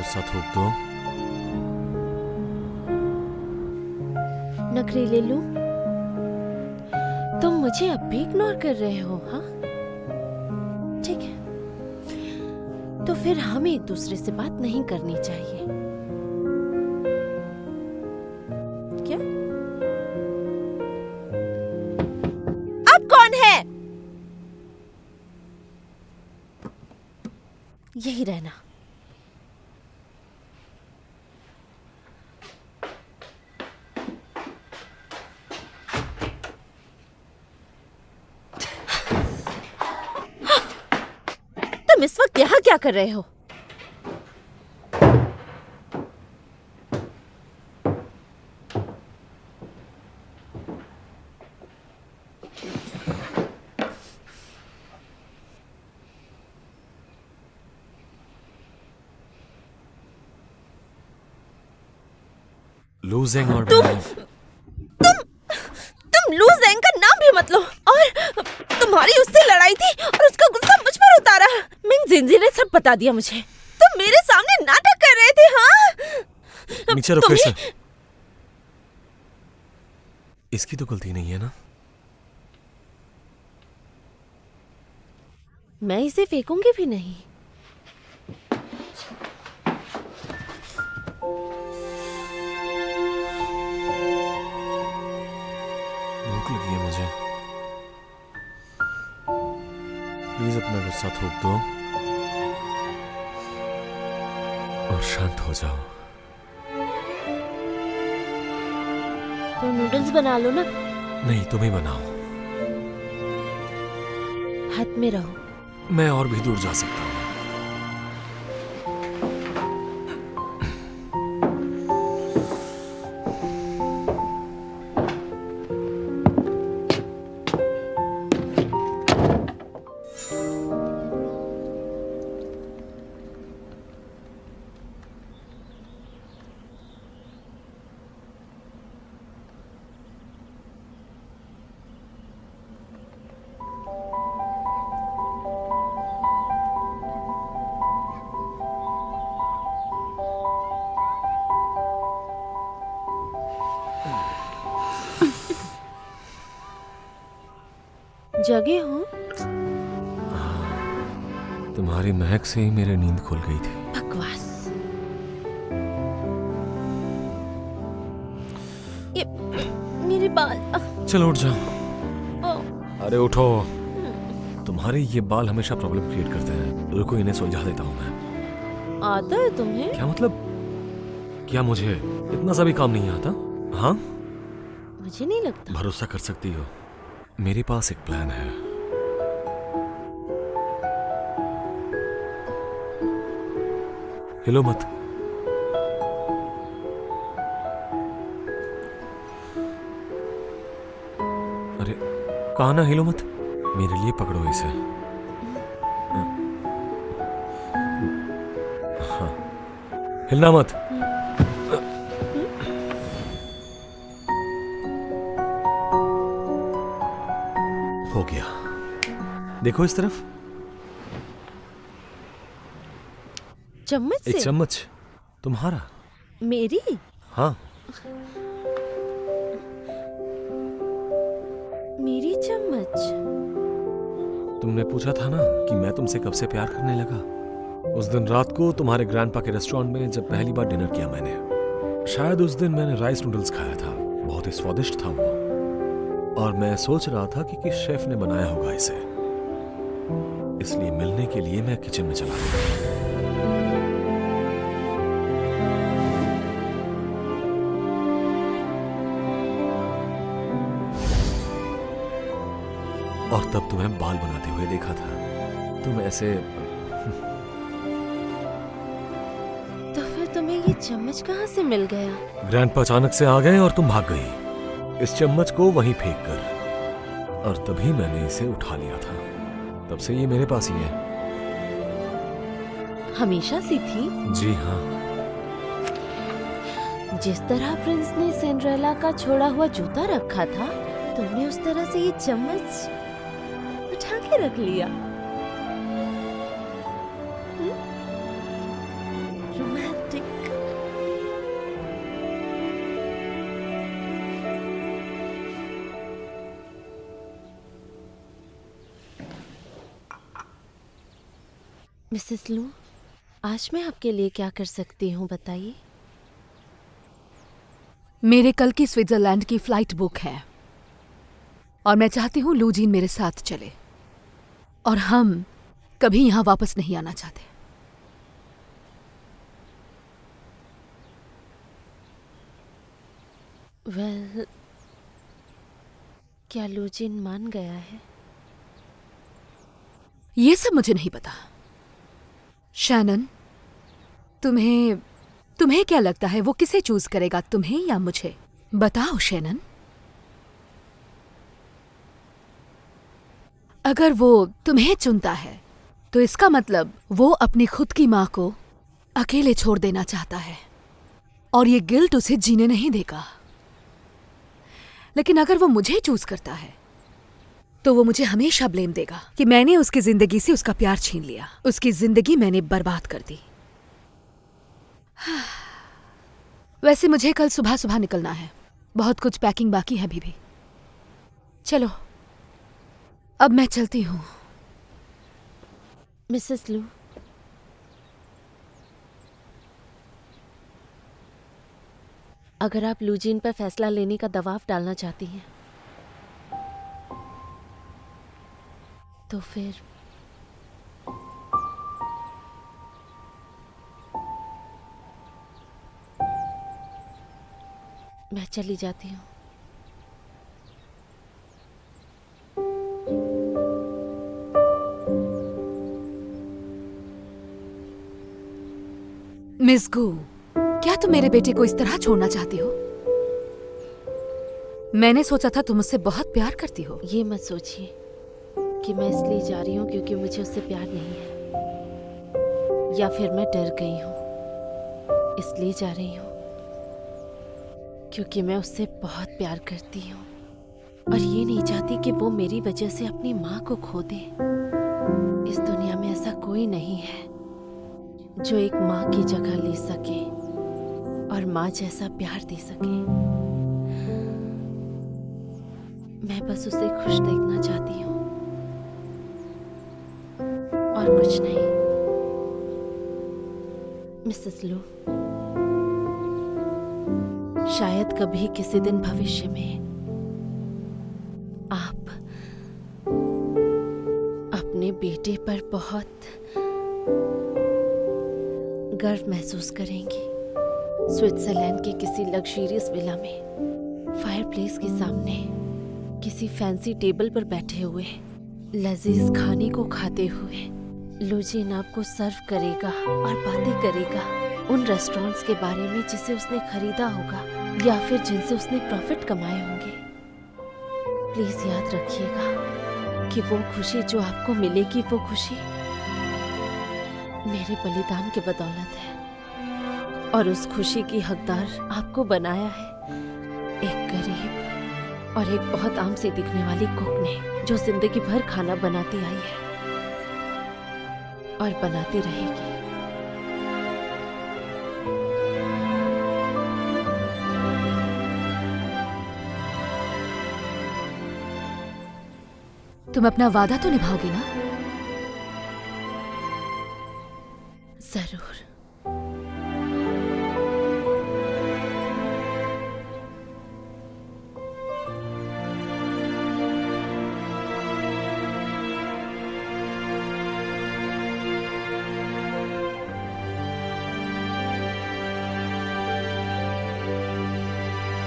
गुस्सा थूक दो। नखरे ले लूं? तुम मुझे अब भी इग्नोर कर रहे हो? हाँ, ठीक है, तो फिर हमें एक दूसरे से बात नहीं करनी चाहिए। क्या? अब कौन है? यही रहना। तुम इस वक्त यहाँ क्या कर रहे हो? लूजिंग और तुम लूजिंग का नाम भी मत लो। और तुम्हारी उससे लड़ाई थी और उसका गुस्सा मुझ पर उतारा। मिंग जिंजी ने सब बता दिया मुझे। तुम मेरे सामने नाटक कर रहे थे। हाँ, नीचे रुको इसे। इसकी तो गलती नहीं है ना? मैं इसे फेंकूंगी भी नहीं। भूख लगी है मुझे। प्लीज अपना गुस्सा थूक दो और शांत हो जाओ। तो नूडल्स बना लो ना। नहीं, तुम ही बनाओ। हाथ में रहो। मैं और भी दूर जा सकता हूँ। जगे हो? तुम्हारी महक से ही मेरी नींद खुल गई थी। बकवास। ये मेरे बाल। चलो उठ जाओ। अरे उठो। तुम्हारे ये बाल हमेशा प्रॉब्लम क्रिएट करते हैं। रुको, इन्हें सुलझा देता हूँ मैं। आता है तुम्हें? क्या मतलब? क्या मुझे इतना सा भी काम नहीं आता? हाँ, मुझे नहीं लगता। भरोसा कर सकती हो। मेरे पास एक प्लान है। हिलो मत। अरे कहा ना हिलो मत। मेरे लिए पकड़ो इसे। हाँ, हिलना मत। हो गया। देखो इस तरफ। चम्मच से? एक चम्मच तुम्हारा। मेरी? हाँ, मेरी चम्मच? तुमने पूछा था ना कि मैं तुमसे कब से प्यार करने लगा। उस दिन रात को तुम्हारे ग्रैंडपा के रेस्टोरेंट में जब पहली बार डिनर किया मैंने। शायद उस दिन मैंने राइस नूडल्स खाया था। बहुत ही स्वादिष्ट था वो। और मैं सोच रहा था कि किस शेफ ने बनाया होगा इसे। इसलिए मिलने के लिए मैं किचन में चला गया। और तब तुम्हें बाल बनाते हुए देखा था। तुम ऐसे। तो फिर तुम्हें ये चम्मच कहाँ से मिल गया? ग्रैंडपा अचानक से आ गए और तुम भाग गई इस चम्मच को वहीं फेंक कर। और तभी मैंने इसे उठा लिया था। तब से ये मेरे पास ही है। हमेशा से थी? जी हाँ। जिस तरह प्रिंस ने सिंड्रेला का छोड़ा हुआ जूता रखा था, तुमने उस तरह से ये चम्मच उठा के रख लिया। रोमांटिक। मिसेस लू, आज मैं आपके लिए क्या कर सकती हूँ बताइए। मेरे कल की स्विट्जरलैंड की फ्लाइट बुक है और मैं चाहती हूँ लू जीन मेरे साथ चले और हम कभी यहाँ वापस नहीं आना चाहते। वेल, क्या लू जीन मान गया है? ये सब मुझे नहीं पता। शैनन, तुम्हें क्या लगता है वो किसे चूज करेगा, तुम्हें या मुझे? बताओ शैनन। अगर वो तुम्हें चुनता है तो इसका मतलब वो अपनी खुद की मां को अकेले छोड़ देना चाहता है और ये गिल्ट उसे जीने नहीं देगा। लेकिन अगर वो मुझे चूज करता है तो वो मुझे हमेशा ब्लेम देगा कि मैंने उसकी जिंदगी से उसका प्यार छीन लिया, उसकी जिंदगी मैंने बर्बाद कर दी। वैसे मुझे कल सुबह सुबह निकलना है, बहुत कुछ पैकिंग बाकी है अभी भी। चलो अब मैं चलती हूँ। मिसेस लू, अगर आप लू जीन पर फैसला लेने का दबाव डालना चाहती हैं तो फिर मैं चली जाती हूँ। मिस गू, क्या तुम मेरे बेटे को इस तरह छोड़ना चाहती हो? मैंने सोचा था तुम उससे बहुत प्यार करती हो। ये मत सोचिए कि मैं इसलिए जा रही हूँ क्योंकि मुझे उससे प्यार नहीं है, या फिर मैं डर गई हूँ इसलिए जा रही हूँ क्योंकि मैं उससे बहुत प्यार करती हूँ और ये नहीं चाहती कि वो मेरी वजह से अपनी माँ को खो दे। इस दुनिया में ऐसा कोई नहीं है जो एक माँ की जगह ले सके और माँ जैसा प्यार दे सके। मैं बस उसे खुश देखना चाहती हूँ और कुछ नहीं। मिसेस लू, शायद कभी किसी दिन भविष्य में आप अपने बेटे पर बहुत गर्व महसूस करेंगी। स्विट्जरलैंड के किसी लग्जरियस विला में फायरप्लेस के सामने किसी फैंसी टेबल पर बैठे हुए लजीज खाने को खाते हुए लू जीन आपको सर्व करेगा और बातें करेगा उन रेस्टोरेंट्स के बारे में जिसे उसने खरीदा होगा या फिर जिनसे उसने प्रॉफिट कमाए होंगे। प्लीज याद रखिएगा कि वो खुशी जो आपको मिलेगी वो खुशी मेरे बलिदान के बदौलत है और उस खुशी की हकदार आपको बनाया है एक गरीब और एक बहुत आम से दिखने वाली कुक ने जो जिंदगी भर खाना बनाती आई है और बनाती रहेगी। तुम अपना वादा तो निभाओगी ना? जरूर।